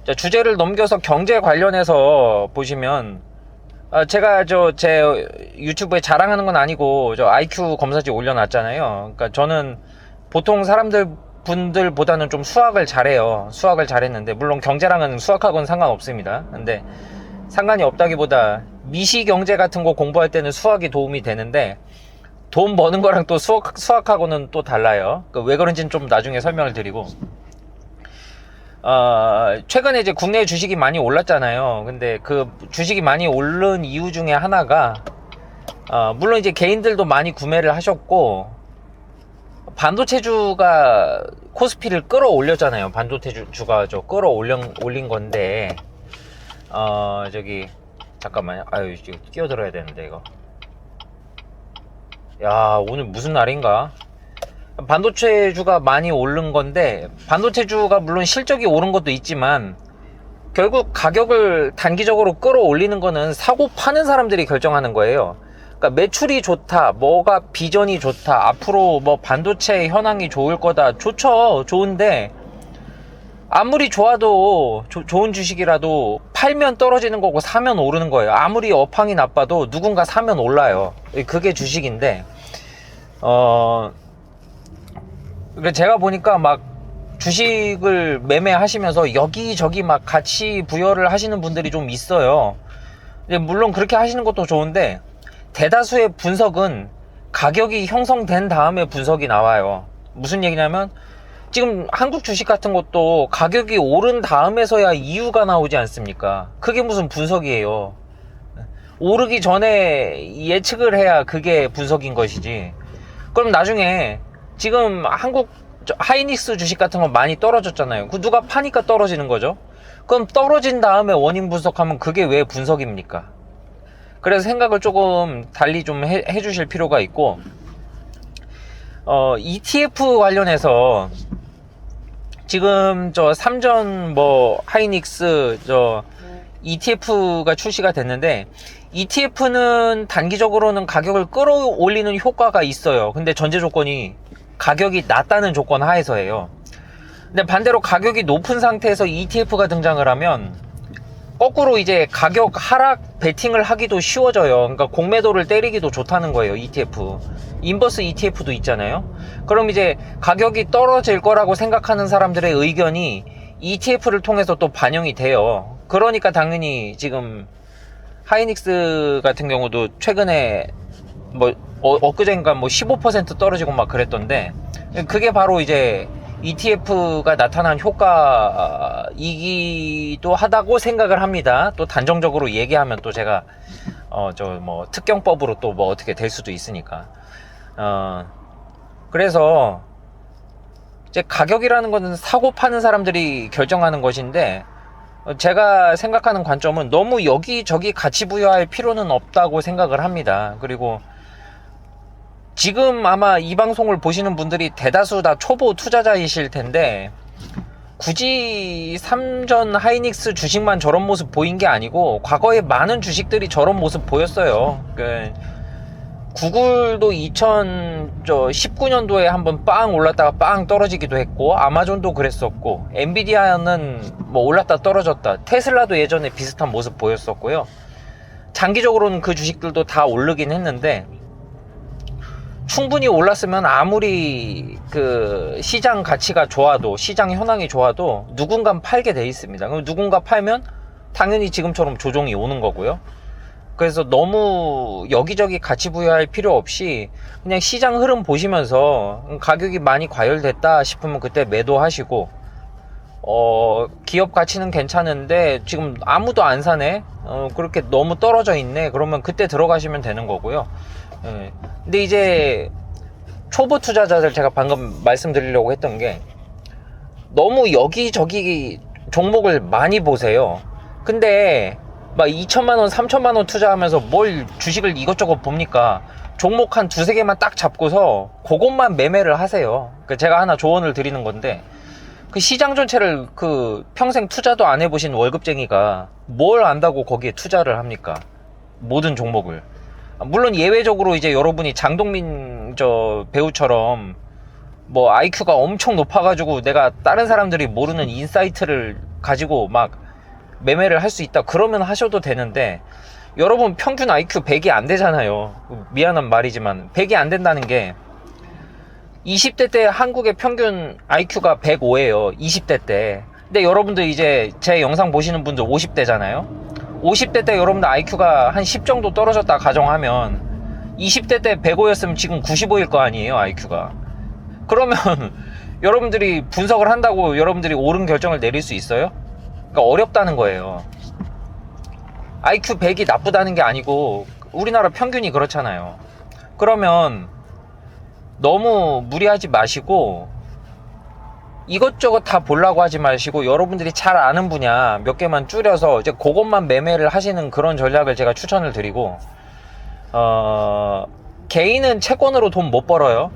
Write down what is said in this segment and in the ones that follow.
자, 주제를 넘겨서 경제 관련해서 보시면, 제가 제 유튜브에 자랑하는 건 아니고 저 IQ 검사지 올려놨잖아요. 그러니까 저는 보통 분들보다는 좀 수학을 잘해요. 수학을 잘했는데, 물론 경제랑은 수학하고는 상관없습니다. 근데 상관이 없다기보다 미시 경제 같은 거 공부할 때는 수학이 도움이 되는데, 돈 버는 거랑 또 수학하고는 또 달라요. 왜 그런지는 좀 나중에 설명을 드리고, 최근에 이제 국내 주식이 많이 올랐잖아요. 근데 그 주식이 많이 오른 이유 중에 하나가, 물론 이제 개인들도 많이 구매를 하셨고, 반도체주가 코스피를 끌어올렸잖아요. 반도체주가 끌어올린 건데, 잠깐만요. 아유, 이거 끼어들어야 되는데, 이거. 야, 오늘 무슨 날인가? 반도체주가 많이 오른 건데, 반도체주가 물론 실적이 오른 것도 있지만 결국 가격을 단기적으로 끌어올리는 거는 사고 파는 사람들이 결정하는 거예요. 그러니까 매출이 좋다, 뭐가 비전이 좋다, 앞으로 뭐 반도체 현황이 좋을 거다, 좋죠. 좋은데 아무리 좋아도 좋은 주식이라도 팔면 떨어지는 거고 사면 오르는 거예요. 아무리 업황이 나빠도 누군가 사면 올라요. 그게 주식인데, 제가 보니까 막 주식을 매매하시면서 여기저기 막 가치 부여를 하시는 분들이 좀 있어요. 물론 그렇게 하시는 것도 좋은데, 대다수의 분석은 가격이 형성된 다음에 분석이 나와요. 무슨 얘기냐면, 지금 한국 주식 같은 것도 가격이 오른 다음에서야 이유가 나오지 않습니까? 그게 무슨 분석이에요. 오르기 전에 예측을 해야 그게 분석인 것이지. 그럼 나중에 지금 한국 하이닉스 주식 같은 거 많이 떨어졌잖아요. 그 누가 파니까 떨어지는 거죠. 그럼 떨어진 다음에 원인 분석하면 그게 왜 분석입니까? 그래서 생각을 조금 달리 좀 해주실 필요가 있고, ETF 관련해서 지금 삼전 하이닉스 ETF가 출시가 됐는데, ETF는 단기적으로는 가격을 끌어올리는 효과가 있어요. 근데 전제 조건이 가격이 낮다는 조건 하에서예요. 근데 반대로 가격이 높은 상태에서 ETF가 등장을 하면 거꾸로 이제 가격 하락 베팅을 하기도 쉬워져요. 그러니까 공매도를 때리기도 좋다는 거예요. ETF, 인버스 ETF도 있잖아요. 그럼 이제 가격이 떨어질 거라고 생각하는 사람들의 의견이 ETF를 통해서 또 반영이 돼요. 그러니까 당연히 지금 하이닉스 같은 경우도 최근에 엊그젠가 15% 떨어지고 막 그랬던데, 그게 바로 이제 ETF가 나타난 효과이기도 하다고 생각을 합니다. 또 단정적으로 얘기하면 또 제가 특경법으로 또 어떻게 될 수도 있으니까. 그래서 이제 가격이라는 것은 사고 파는 사람들이 결정하는 것인데, 제가 생각하는 관점은 너무 여기저기 가치 부여할 필요는 없다고 생각을 합니다. 그리고 지금 아마 이 방송을 보시는 분들이 대다수 다 초보 투자자이실 텐데, 굳이 삼전 하이닉스 주식만 저런 모습 보인 게 아니고 과거에 많은 주식들이 저런 모습 보였어요. 구글도 2019년도에 한번 빵 올랐다가 빵 떨어지기도 했고, 아마존도 그랬었고, 엔비디아는 올랐다 떨어졌다, 테슬라도 예전에 비슷한 모습 보였었고요. 장기적으로는 그 주식들도 다 오르긴 했는데, 충분히 올랐으면 아무리 그 시장 가치가 좋아도, 시장 현황이 좋아도 누군가 팔게 돼 있습니다. 그럼 누군가 팔면 당연히 지금처럼 조정이 오는 거고요. 그래서 너무 여기저기 가치 부여할 필요 없이 그냥 시장 흐름 보시면서 가격이 많이 과열됐다 싶으면 그때 매도하시고, 기업 가치는 괜찮은데 지금 아무도 안 사네, 그렇게 너무 떨어져 있네, 그러면 그때 들어가시면 되는 거고요. 근데 이제 초보 투자자들, 제가 방금 말씀드리려고 했던 게, 너무 여기저기 종목을 많이 보세요. 근데 막 2천만원 3천만원 투자하면서 뭘 주식을 이것저것 봅니까? 종목 한 두세 개만 딱 잡고서 그것만 매매를 하세요. 제가 하나 조언을 드리는 건데, 그 시장 전체를 평생 투자도 안 해보신 월급쟁이가 뭘 안다고 거기에 투자를 합니까? 모든 종목을. 물론 예외적으로 이제 여러분이 장동민 배우처럼 IQ가 엄청 높아가지고 내가 다른 사람들이 모르는 인사이트를 가지고 막 매매를 할 수 있다 그러면 하셔도 되는데, 여러분 평균 IQ 100이 안 되잖아요. 미안한 말이지만 100이 안 된다는 게, 20대 때 한국의 평균 IQ가 105예요 20대 때. 근데 여러분들 이제 제 영상 보시는 분들 50대잖아요 50대 때 여러분들 IQ가 한 10 정도 떨어졌다 가정하면, 20대 때 105였으면 지금 95일 거 아니에요 IQ가. 그러면 여러분들이 분석을 한다고 여러분들이 옳은 결정을 내릴 수 있어요? 그러니까 어렵다는 거예요. IQ 100이 나쁘다는 게 아니고 우리나라 평균이 그렇잖아요. 그러면 너무 무리하지 마시고, 이것저것 다 보려고 하지 마시고, 여러분들이 잘 아는 분야 몇 개만 줄여서 이제 그것만 매매를 하시는 그런 전략을 제가 추천을 드리고, 개인은 채권으로 돈 못 벌어요.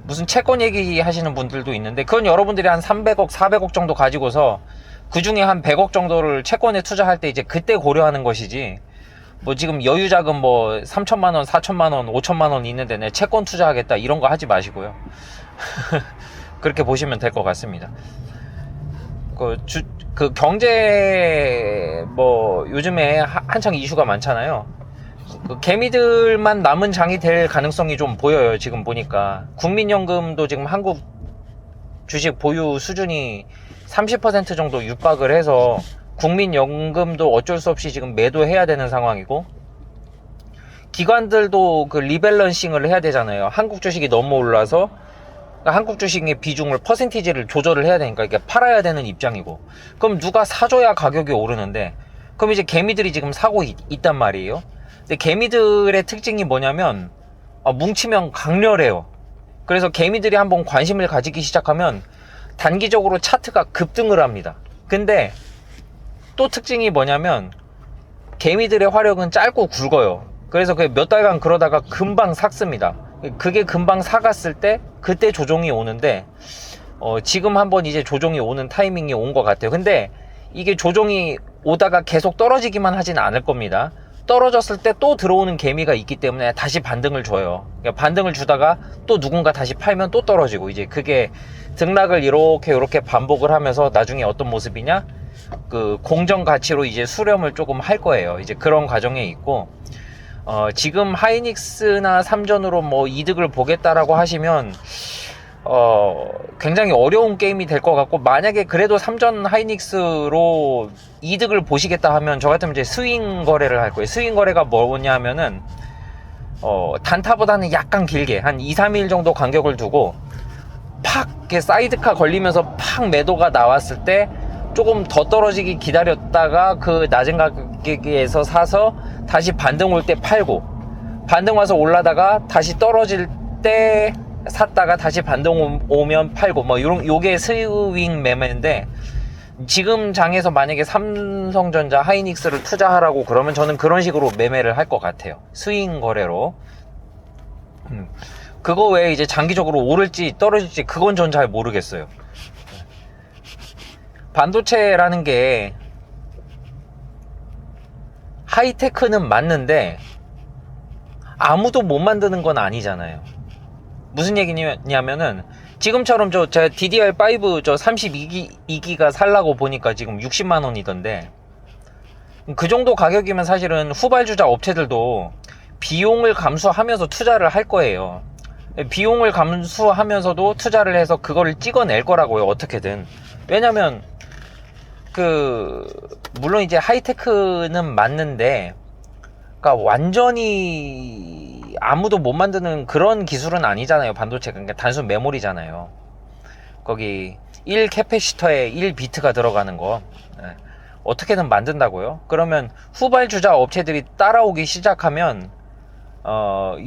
무슨 채권 얘기 하시는 분들도 있는데, 그건 여러분들이 한 300억 400억 정도 가지고서 그 중에 한 100억 정도를 채권에 투자할 때 이제 그때 고려하는 것이지, 뭐 지금 여유자금 뭐 3천만원 4천만원 5천만원 있는데 내 채권 투자하겠다 이런 거 하지 마시고요. 그렇게 보시면 될 것 같습니다. 그 경제 뭐 요즘에 한창 이슈가 많잖아요. 그 개미들만 남은 장이 될 가능성이 좀 보여요. 지금 보니까 국민연금도 지금 한국 주식 보유 수준이 30% 정도 육박을 해서 국민연금도 어쩔 수 없이 지금 매도해야 되는 상황이고, 기관들도 그 리밸런싱을 해야 되잖아요. 한국 주식이 너무 올라서, 그러니까 한국 주식의 비중을 퍼센티지를 조절을 해야 되니까 이게 팔아야 되는 입장이고, 그럼 누가 사줘야 가격이 오르는데, 그럼 이제 개미들이 지금 사고 있단 말이에요. 근데 개미들의 특징이 뭐냐면 뭉치면 강렬해요. 그래서 개미들이 한번 관심을 가지기 시작하면 단기적으로 차트가 급등을 합니다. 근데 또 특징이 뭐냐면 개미들의 화력은 짧고 굵어요. 그래서 몇 달간 그러다가 금방 삭습니다. 그게 금방 삭았을 때 그때 조정이 오는데, 지금 한번 이제 조정이 오는 타이밍이 온 것 같아요. 근데 이게 조정이 오다가 계속 떨어지기만 하진 않을 겁니다. 떨어졌을 때 또 들어오는 개미가 있기 때문에 다시 반등을 줘요. 그러니까 반등을 주다가 또 누군가 다시 팔면 또 떨어지고, 이제 그게 등락을 이렇게 반복을 하면서 나중에 어떤 모습이냐, 그 공정 가치로 이제 수렴을 조금 할 거예요. 이제 그런 과정에 있고, 지금 하이닉스나 삼전으로 뭐 이득을 보겠다라고 하시면 굉장히 어려운 게임이 될 것 같고, 만약에 그래도 삼전 하이닉스로 이득을 보시겠다 하면 저 같으면 이제 스윙 거래를 할 거예요. 스윙 거래가 뭐냐 하면은 단타보다는 약간 길게 한 2-3일 정도 간격을 두고 팍 이렇게 사이드카 걸리면서 팍 매도가 나왔을 때 조금 더 떨어지기 기다렸다가 그 낮은 가격에서 사서 다시 반등 올 때 팔고, 반등 와서 올라다가 다시 떨어질 때 샀다가 다시 반등 오면 팔고, 뭐 요게 스윙 매매인데, 지금 장에서 만약에 삼성전자 하이닉스를 투자하라고 그러면 저는 그런 식으로 매매를 할 것 같아요. 스윙 거래로. 그거 외에 이제 장기적으로 오를지 떨어질지 그건 전 잘 모르겠어요. 반도체라는 게 하이테크는 맞는데 아무도 못 만드는 건 아니잖아요. 무슨 얘기냐면은 지금처럼 제가 DDR5 32기가 살라고 보니까 지금 60만 원이던데, 그 정도 가격이면 사실은 후발주자 업체들도 비용을 감수하면서 투자를 할 거예요. 비용을 감수하면서도 투자를 해서 그거를 찍어낼 거라고요, 어떻게든. 왜냐면 물론 이제 하이테크는 맞는데, 그러니까 완전히 아무도 못 만드는 그런 기술은 아니잖아요, 반도체가. 그러니까 단순 메모리잖아요. 거기 1 캐패시터에 1 비트가 들어가는 거 어떻게든 만든다고요? 그러면 후발주자 업체들이 따라오기 시작하면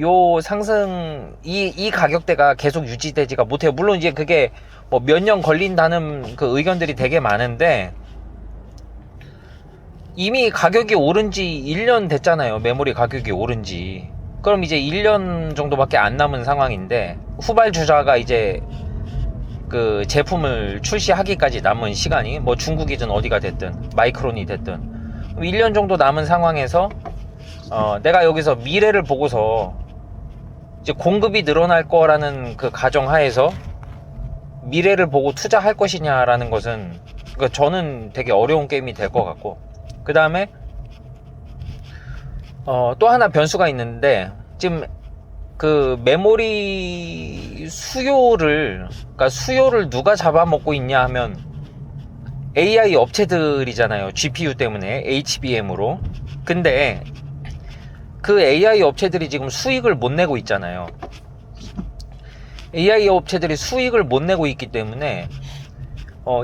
요 상승, 이 가격대가 계속 유지되지가 못해요. 물론 이제 그게 뭐 몇 년 걸린다는 그 의견들이 되게 많은데, 이미 가격이 오른 지 1년 됐잖아요. 메모리 가격이 오른 지. 그럼 이제 1년 정도밖에 안 남은 상황인데, 후발주자가 이제 그 제품을 출시하기까지 남은 시간이 뭐 중국이든 어디가 됐든 마이크론이 됐든 1년 정도 남은 상황에서 내가 여기서 미래를 보고서 이제 공급이 늘어날 거라는 그 가정하에서 미래를 보고 투자할 것이냐라는 것은 그러니까 저는 되게 어려운 게임이 될 것 같고, 그 다음에 또 하나 변수가 있는데, 지금 그 메모리 수요를, 그러니까 수요를 누가 잡아먹고 있냐 하면 AI 업체들이잖아요. GPU 때문에 HBM으로. 근데 그 AI 업체들이 지금 수익을 못 내고 있잖아요. AI 업체들이 수익을 못 내고 있기 때문에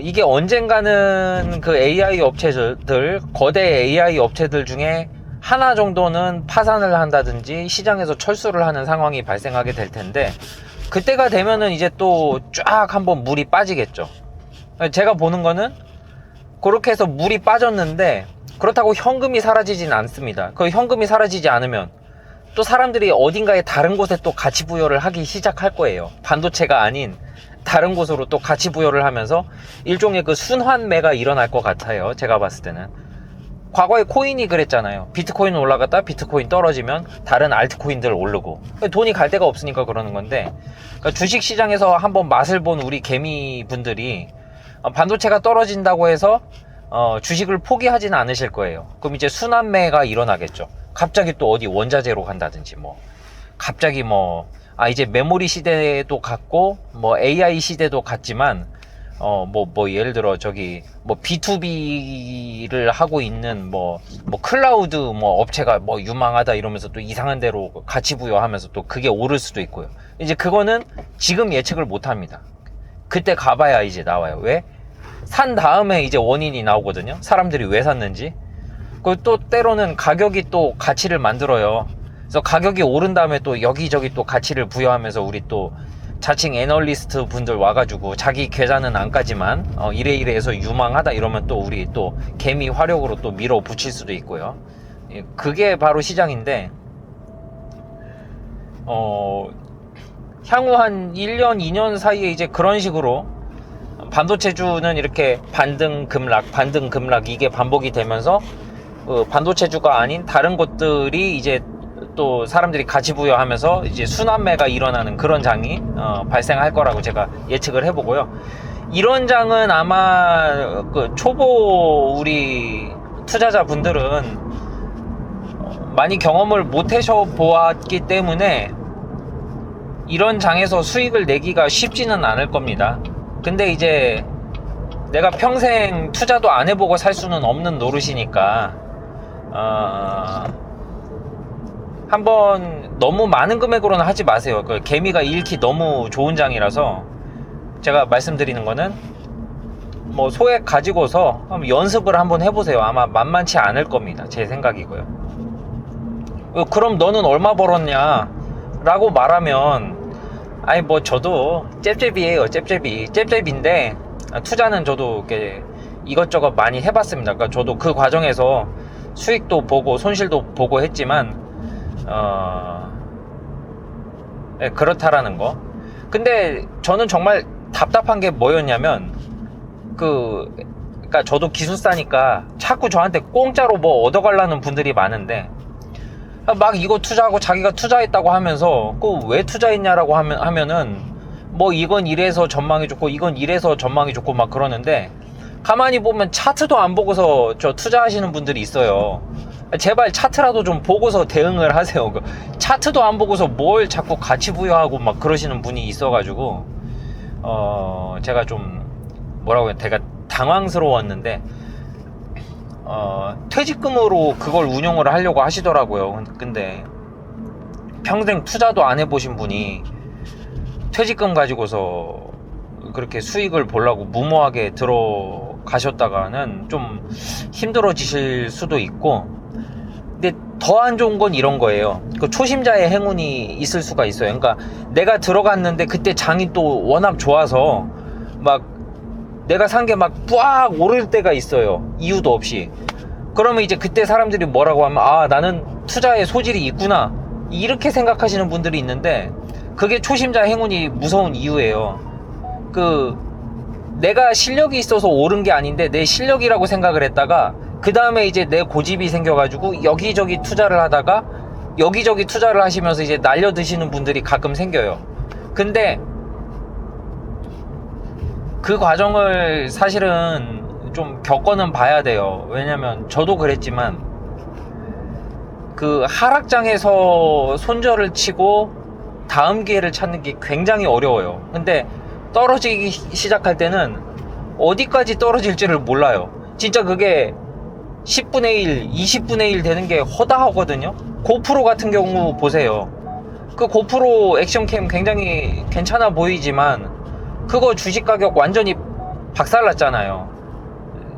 이게 언젠가는 그 AI 업체들, 거대 AI 업체들 중에 하나 정도는 파산을 한다든지 시장에서 철수를 하는 상황이 발생하게 될 텐데, 그때가 되면은 이제 또 쫙 한번 물이 빠지겠죠. 제가 보는 거는 그렇게 해서 물이 빠졌는데, 그렇다고 현금이 사라지진 않습니다. 그 현금이 사라지지 않으면 또 사람들이 어딘가에 다른 곳에 또 가치 부여를 하기 시작할 거예요. 반도체가 아닌 다른 곳으로 또 가치 부여를 하면서 일종의 그 순환매가 일어날 것 같아요. 제가 봤을 때는. 과거에 코인이 그랬잖아요. 비트코인 올라갔다 비트코인 떨어지면 다른 알트코인들 오르고, 돈이 갈 데가 없으니까 그러는 건데, 그러니까 주식시장에서 한번 맛을 본 우리 개미 분들이 반도체가 떨어진다고 해서 주식을 포기하지는 않으실 거예요. 그럼 이제 순환매가 일어나겠죠. 갑자기 또 어디 원자재로 간다든지, 갑자기 이제 메모리 시대도 갔고, AI 시대도 갔지만, 예를 들어, B2B를 하고 있는, 클라우드, 업체가 유망하다 이러면서 또 이상한 대로 가치 부여하면서 또 그게 오를 수도 있고요. 이제 그거는 지금 예측을 못 합니다. 그때 가봐야 이제 나와요. 왜? 산 다음에 이제 원인이 나오거든요. 사람들이 왜 샀는지. 그리고 또 때로는 가격이 또 가치를 만들어요. 그래서 가격이 오른 다음에 또 여기저기 또 가치를 부여하면서 우리 또 자칭 애널리스트 분들 와가지고 자기 계좌는 안 까지만 이래 해서 유망하다 이러면 또 우리 또 개미 화력으로 또 밀어붙일 수도 있고요. 그게 바로 시장인데, 향후 한 1년, 2년 사이에 이제 그런 식으로 반도체주는 이렇게 반등 급락 이게 반복이 되면서 반도체주가 아닌 다른 것들이 이제 또 사람들이 가치 부여하면서 이제 순환매가 일어나는 그런 장이 발생할 거라고 제가 예측을 해보고요. 이런 장은 아마 그 초보 우리 투자자분들은 많이 경험을 못 하셔 보았기 때문에 이런 장에서 수익을 내기가 쉽지는 않을 겁니다. 근데 이제 내가 평생 투자도 안 해보고 살 수는 없는 노릇이니까 한번 너무 많은 금액으로는 하지 마세요. 그 개미가 잃기 너무 좋은 장이라서 제가 말씀드리는 거는 소액 가지고서 한번 연습을 한번 해보세요. 아마 만만치 않을 겁니다. 제 생각이고요. 그럼 너는 얼마 벌었냐 라고 말하면 저도 잽잽이에요. 잽잽인데 투자는 저도 이렇게 이것저것 많이 해봤습니다. 그러니까 저도 그 과정에서 수익도 보고 손실도 보고 했지만 그렇다라는 거. 근데 저는 정말 답답한 게 뭐였냐면 그러니까 저도 기술사니까 자꾸 저한테 공짜로 얻어가려는 분들이 많은데, 막 이거 투자하고 자기가 투자했다고 하면서 왜 투자했냐라고 하면은 이건 이래서 전망이 좋고 이건 이래서 전망이 좋고 막 그러는데, 가만히 보면 차트도 안 보고서 투자하시는 분들이 있어요. 제발 차트라도 좀 보고서 대응을 하세요. 차트도 안 보고서 뭘 자꾸 가치 부여하고 막 그러시는 분이 있어가지고 제가 좀 되게 당황스러웠는데, 퇴직금으로 그걸 운용을 하려고 하시더라고요. 근데 평생 투자도 안 해보신 분이 퇴직금 가지고서 그렇게 수익을 보려고 무모하게 들어가셨다가는 좀 힘들어지실 수도 있고, 근데 더 안 좋은 건 이런 거예요. 그 초심자의 행운이 있을 수가 있어요. 그러니까 내가 들어갔는데 그때 장이 또 워낙 좋아서 막 내가 산 게 막 빡 오를 때가 있어요. 이유도 없이. 그러면 이제 그때 사람들이 뭐라고 하면 나는 투자에 소질이 있구나 이렇게 생각하시는 분들이 있는데, 그게 초심자 행운이 무서운 이유예요. 내가 실력이 있어서 오른 게 아닌데 내 실력이라고 생각을 했다가 그 다음에 이제 내 고집이 생겨가지고 여기저기 투자를 하다가 여기저기 투자를 하시면서 이제 날려 드시는 분들이 가끔 생겨요. 근데 그 과정을 사실은 좀 겪어는 봐야 돼요. 왜냐면 저도 그랬지만 그 하락장에서 손절을 치고 다음 기회를 찾는 게 굉장히 어려워요. 근데 떨어지기 시작할 때는 어디까지 떨어질지를 몰라요. 진짜 그게 10분의 1, 20분의 1 되는 게 허다하거든요. 고프로 같은 경우 보세요. 그 고프로 액션캠 굉장히 괜찮아 보이지만 그거 주식 가격 완전히 박살났잖아요.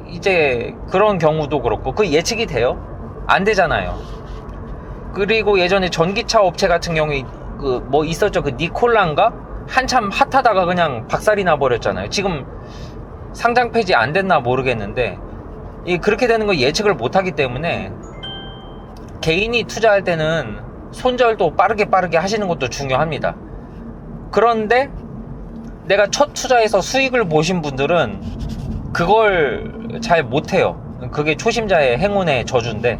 이제 그런 경우도 그렇고 그 예측이 돼요? 안 되잖아요. 그리고 예전에 전기차 업체 같은 경우에 그 뭐 있었죠. 그 니콜란가? 한참 핫하다가 그냥 박살이 나버렸잖아요. 지금 상장 폐지 안 됐나 모르겠는데 그렇게 되는 거 예측을 못하기 때문에 개인이 투자할 때는 손절도 빠르게 하시는 것도 중요합니다. 그런데 내가 첫 투자에서 수익을 보신 분들은 그걸 잘 못해요. 그게 초심자의 행운의 저주인데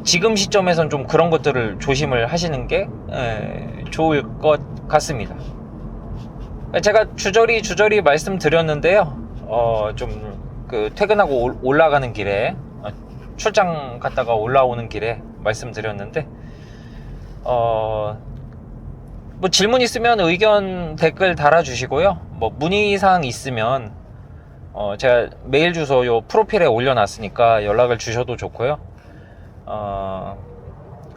지금 시점에선 좀 그런 것들을 조심을 하시는 게 좋을 것 같습니다. 제가 주저리 말씀드렸는데요. 좀 그 퇴근하고 올라가는 길에 출장 갔다가 올라오는 길에 말씀드렸는데 뭐 질문 있으면 의견 댓글 달아주시고요. 뭐 문의사항 있으면 제가 메일 주소 요 프로필에 올려놨으니까 연락을 주셔도 좋고요.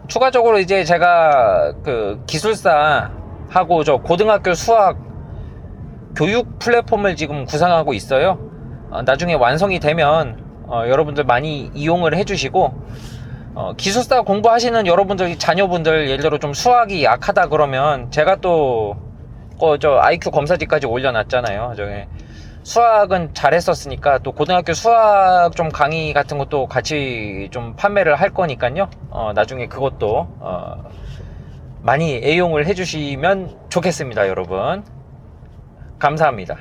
추가적으로 이제 제가 그 기술사하고 저 고등학교 수학 교육 플랫폼을 지금 구상하고 있어요. 나중에 완성이 되면 여러분들 많이 이용을 해주시고 기술사 공부하시는 여러분들 자녀분들 예를 들어 좀 수학이 약하다 그러면 제가 또 저 IQ 검사지까지 올려놨잖아요. 저기 수학은 잘했었으니까 또 고등학교 수학 좀 강의 같은 것도 같이 좀 판매를 할 거니까요. 나중에 그것도 많이 애용을 해주시면 좋겠습니다, 여러분. 감사합니다.